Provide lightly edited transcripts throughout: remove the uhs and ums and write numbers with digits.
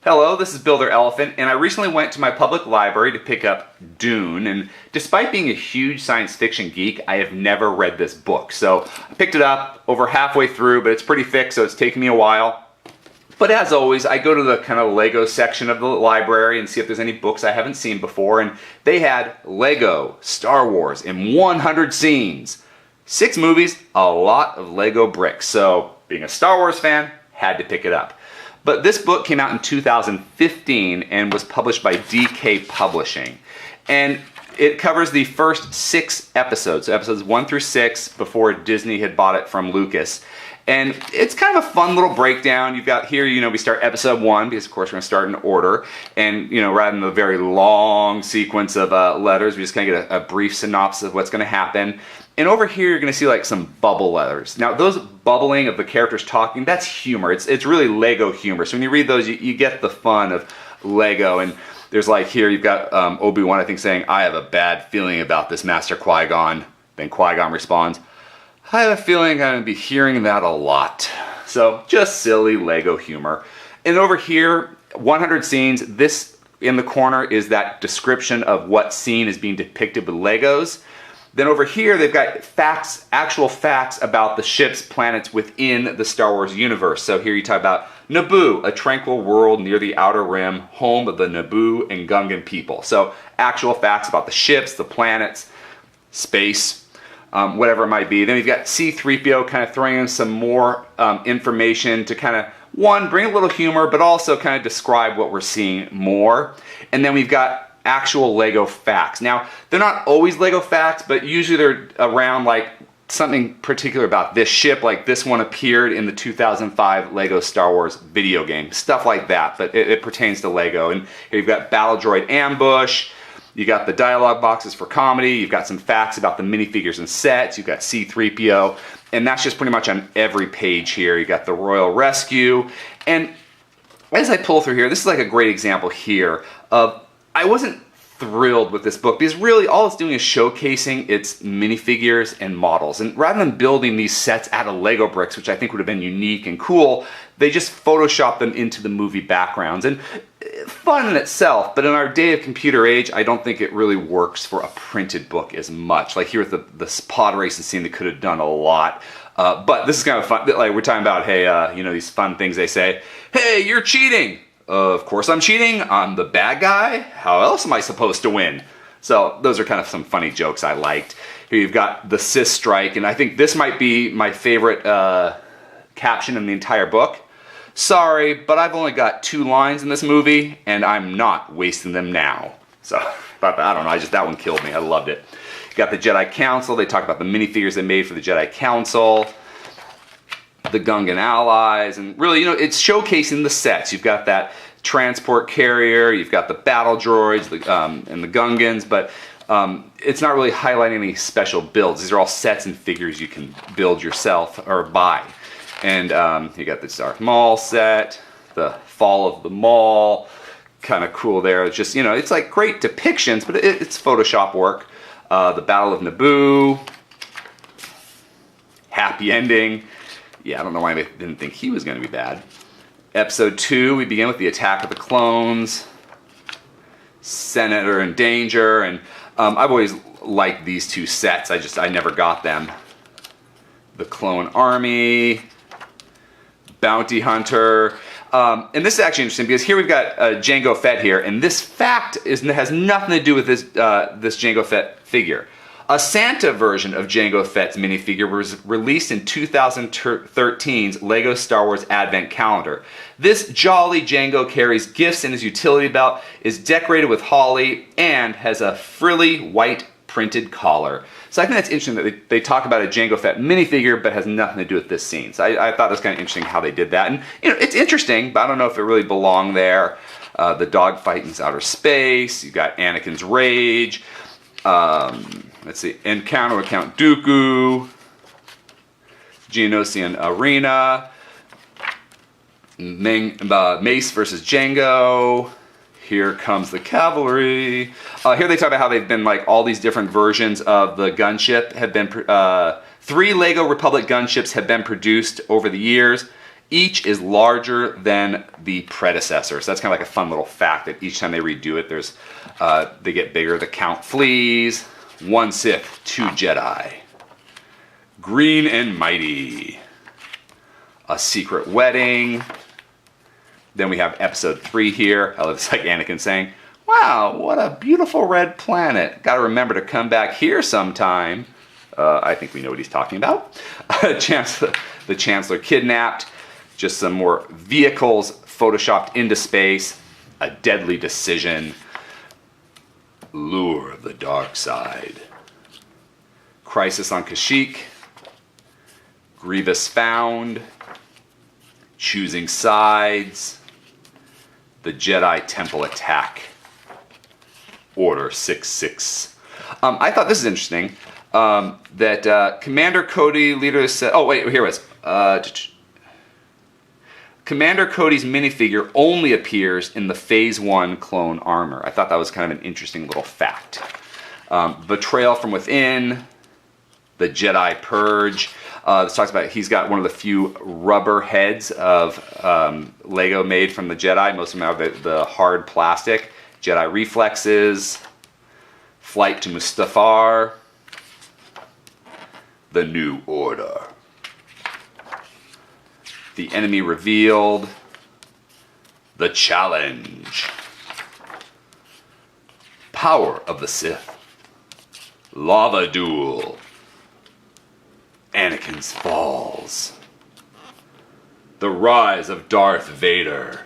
Hello, this is Builder Elephant, and I recently went to my public library to pick up Dune, and despite being a huge science fiction geek, I have never read this book. So I picked it up over halfway through, but it's pretty thick, so it's taken me a while. But as always, I go to the kind of Lego section of the library and see if there's any books I haven't seen before, and they had Lego Star Wars in 100 scenes. 6 movies, a lot of Lego bricks, so being a Star Wars fan, had to pick it up. But this book came out in 2015 and was published by DK Publishing. And it covers the first 6 episodes, so episodes 1 through 6, before Disney had bought it from Lucas. And it's kind of a fun little breakdown. You've got here, we start episode 1, because of course we're going to start in order. And, rather than the very long sequence of letters, we just kind of get a brief synopsis of what's going to happen. And over here, you're going to see like some bubble letters. Now, those bubbling of the characters talking, that's humor. It's really Lego humor. So when you read those, you get the fun of Lego. And there's like here, you've got Obi-Wan, I think, saying, "I have a bad feeling about this, Master Qui-Gon." Then Qui-Gon responds, "I have a feeling I'm going to be hearing that a lot." So just silly Lego humor. And over here, 100 scenes. This in the corner is that description of what scene is being depicted with Legos. Then over here, they've got facts, actual facts about the ships, planets within the Star Wars universe. So here you talk about Naboo, a tranquil world near the Outer Rim, home of the Naboo and Gungan people. So actual facts about the ships, the planets, space, whatever it might be. Then we've got C-3PO kind of throwing in some more information to kind of, one, bring a little humor, but also kind of describe what we're seeing more. And then we've got actual Lego facts. Now, they're not always Lego facts, but usually they're around like something particular about this ship, like this one appeared in the 2005 Lego Star Wars video game, stuff like that, but it pertains to Lego. And here you've got Battle Droid Ambush, you got the dialogue boxes for comedy, you've got some facts about the minifigures and sets, you've got C-3PO, and that's just pretty much on every page here. You got the Royal Rescue, and as I pull through here, this is like a great example here of, I wasn't thrilled with this book because really all it's doing is showcasing its minifigures and models. And rather than building these sets out of Lego bricks, which I think would have been unique and cool, they just photoshopped them into the movie backgrounds. And fun in itself, but in our day of computer age, I don't think it really works for a printed book as much. Like here with the pod racing scene, they could have done a lot. But this is kind of fun. Like we're talking about, hey, these fun things they say. Hey, you're cheating. Of course I'm cheating. I'm the bad guy. How else am I supposed to win? So those are kind of some funny jokes I liked. Here you've got the Sith strike, and I think this might be my favorite caption in the entire book. "Sorry, but I've only got 2 lines in this movie, and I'm not wasting them now." So, I don't know, that one killed me. I loved it. You got the Jedi Council. They talk about the minifigures they made for the Jedi Council, the Gungan allies, and really, it's showcasing the sets. You've got that transport carrier, you've got the battle droids, and the Gungans, but it's not really highlighting any special builds. These are all sets and figures you can build yourself or buy. And you got the Darth Maul set, the fall of the Maul, kind of cool there. It's just, it's like great depictions, but it's Photoshop work. The Battle of Naboo, happy ending. Yeah, I don't know why I didn't think he was going to be bad. Episode 2, we begin with the Attack of the Clones, Senator in Danger, and I've always liked these 2 sets. I never got them. The Clone Army, Bounty Hunter, and this is actually interesting because here we've got Jango Fett here, and this fact has nothing to do with this Jango Fett figure. A Santa version of Jango Fett's minifigure was released in 2013's Lego Star Wars Advent Calendar. This jolly Jango carries gifts in his utility belt, is decorated with holly, and has a frilly white printed collar. So I think that's interesting that they talk about a Jango Fett minifigure, but has nothing to do with this scene. So I thought it was kind of interesting how they did that. And it's interesting, but I don't know if it really belonged there. The dogfight in outer space. You got Anakin's rage. Let's see, Encounter with Count Dooku, Geonosian Arena, Mace versus Jango. Here comes the cavalry. Here they talk about how they've been like all these different versions of the gunship have been 3 Lego Republic gunships have been produced over the years. Each is larger than the predecessor. So that's kind of like a fun little fact that each time they redo it, they get bigger. The count flees. 1 Sith, 2 Jedi. Green and mighty. A secret wedding. Then we have episode 3 here. I love this, like Anakin saying, "Wow, what a beautiful red planet. Got to remember to come back here sometime." I think we know what he's talking about. The Chancellor kidnapped. Just some more vehicles photoshopped into space. A deadly decision. Lure of the dark side. Crisis on Kashyyyk. Grievous found. Choosing sides. The Jedi Temple attack. Order 66. I thought this is interesting. That Commander Cody, leader said, oh wait, here it was. Commander Cody's minifigure only appears in the Phase 1 clone armor. I thought that was kind of an interesting little fact. Betrayal from within. The Jedi Purge. This talks about he's got one of the few rubber heads of Lego made from the Jedi. Most of them have the hard plastic. Jedi Reflexes. Flight to Mustafar. The New Order. The Enemy Revealed. The Challenge. Power of the Sith. Lava Duel. Anakin's Falls. The Rise of Darth Vader.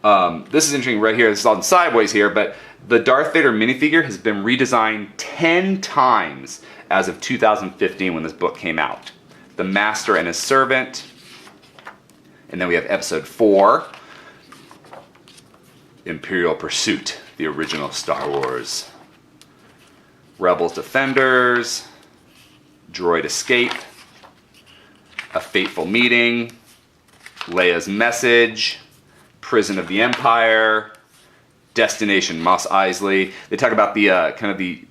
This is interesting right here. This is on sideways here, but the Darth Vader minifigure has been redesigned 10 times as of 2015 when this book came out. The Master and His Servant. And then we have episode 4. Imperial Pursuit, the original Star Wars. Rebels Defenders. Droid Escape. A Fateful Meeting. Leia's Message. Prison of the Empire. Destination Mos Eisley. They talk about the kind of the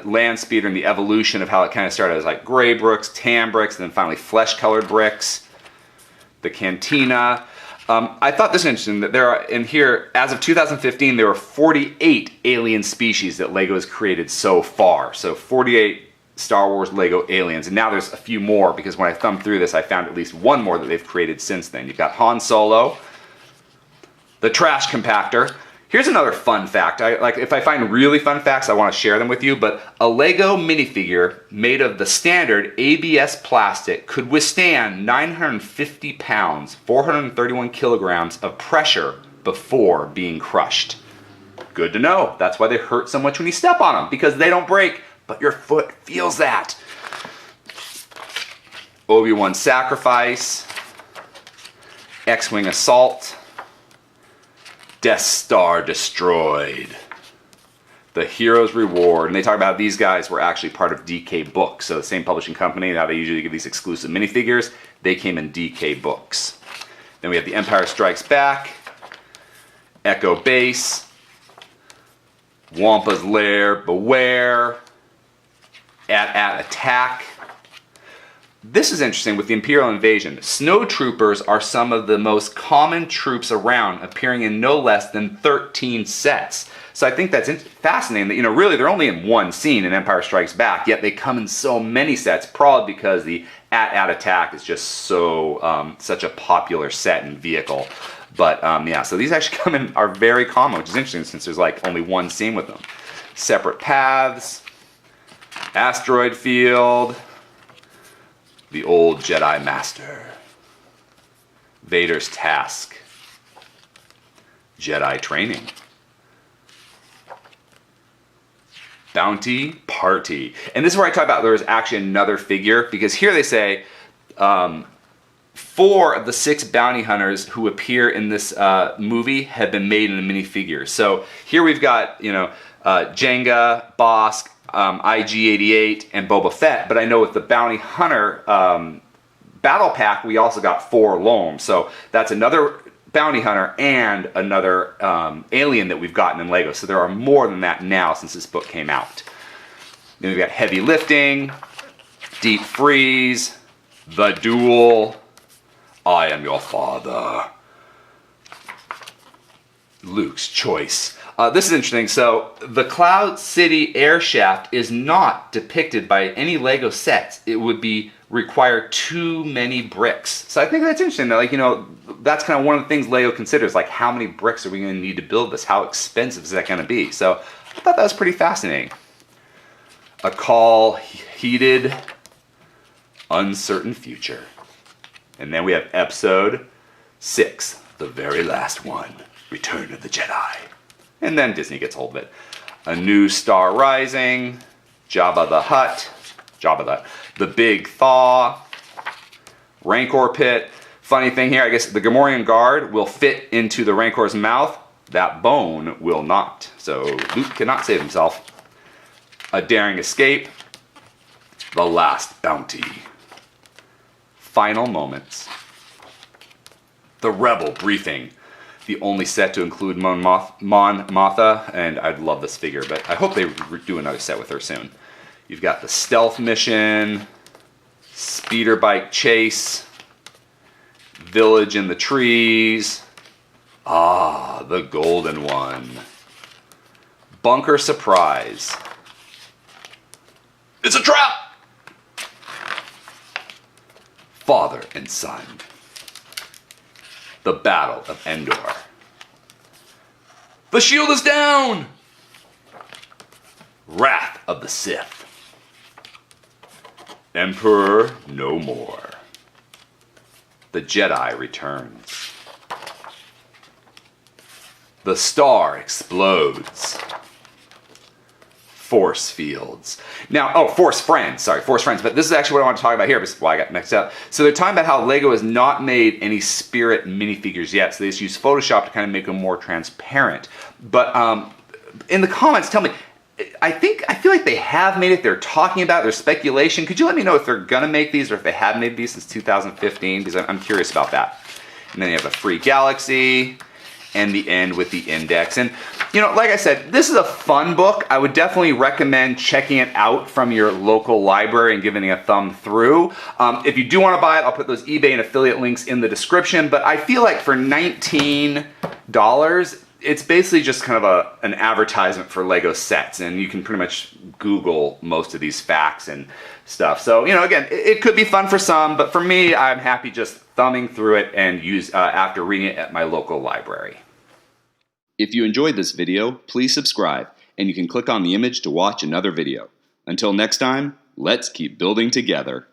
land speeder and the evolution of how it kind of started as like gray bricks, tan bricks, and then finally flesh-colored bricks. The Cantina. I thought this was interesting that there are, in here, as of 2015, there were 48 alien species that LEGO has created so far. So 48 Star Wars LEGO aliens. And now there's a few more because when I thumbed through this, I found at least one more that they've created since then. You've got Han Solo. The Trash Compactor. Here's another fun fact. If I find really fun facts, I want to share them with you, but a Lego minifigure made of the standard ABS plastic could withstand 950 pounds, 431 kilograms of pressure before being crushed. Good to know. That's why they hurt so much when you step on them, because they don't break, but your foot feels that. Obi-Wan Sacrifice. X-Wing Assault. Death Star Destroyed. The Hero's Reward. And they talk about these guys were actually part of DK Books. So the same publishing company, now they usually give these exclusive minifigures. They came in DK Books. Then we have The Empire Strikes Back. Echo Base. Wampa's Lair. Beware. AT-AT Attack. This is interesting with the Imperial Invasion. Snow Troopers are some of the most common troops around, appearing in no less than 13 sets. So I think that's fascinating that, you know, really they're only in one scene in Empire Strikes Back, yet they come in so many sets, probably because the AT-AT Attack is just so, such a popular set and vehicle. But yeah, so these actually come in, are very common, which is interesting since there's like only one scene with them. Separate Paths. Asteroid Field. The Old Jedi Master. Vader's Task. Jedi Training. Bounty Party. And this is where I talk about there is actually another figure, because here they say 4 of the 6 bounty hunters who appear in this movie have been made in a minifigure. So here we've got, you know, Jenga, Bosk, IG-88, and Boba Fett, but I know with the Bounty Hunter Battle Pack, we also got 4 Loam. So that's another Bounty Hunter and another alien that we've gotten in LEGO. So there are more than that now since this book came out. Then we've got Heavy Lifting, Deep Freeze, The Duel. I am your father. Luke's choice. This is interesting. So, the Cloud City air shaft is not depicted by any Lego sets. It would require too many bricks. So I think that's interesting. Like, you know, that's kind of one of the things Lego considers, like how many bricks are we going to need to build this? How expensive is that going to be? So I thought that was pretty fascinating. A call heated, uncertain future. And then we have episode 6, the very last one, Return of the Jedi. And then Disney gets hold of it. A New Star Rising, Jabba the Hutt, the Big Thaw, Rancor Pit. Funny thing here, I guess the Gamorrean Guard will fit into the Rancor's mouth. That bone will not. So Luke cannot save himself. A Daring Escape, The Last Bounty, Final Moments, The Rebel Briefing. The only set to include Mon Mothma, and I'd love this figure, but I hope they do another set with her soon. You've got the Stealth Mission, Speeder Bike Chase, Village in the Trees, the Golden One, Bunker Surprise, It's a Trap, Father and Son, The Battle of Endor, The Shield is Down, Wrath of the Sith, Emperor No More, The Jedi Returns, The Star Explodes, Force Fields. Now, Force Friends, but this is actually what I want to talk about here, because I got mixed up. So they're talking about how Lego has not made any Spirit minifigures yet, so they just use Photoshop to kind of make them more transparent. But in the comments, tell me, I feel like they have made it. They're talking about it. There's speculation. Could you let me know if they're going to make these or if they have made these since 2015? Because I'm curious about that. And then you have a Free Galaxy and the end with the index. And, you know, like I said, this is a fun book. I would definitely recommend checking it out from your local library and giving it a thumb through. If you do want to buy it, I'll put those eBay and affiliate links in the description. But I feel like for $19, it's basically just kind of an advertisement for Lego sets, and you can pretty much Google most of these facts and stuff. So, you know, again, it could be fun for some, but for me, I'm happy just thumbing through it and after reading it at my local library. If you enjoyed this video, please subscribe, and you can click on the image to watch another video. Until next time, let's keep building together.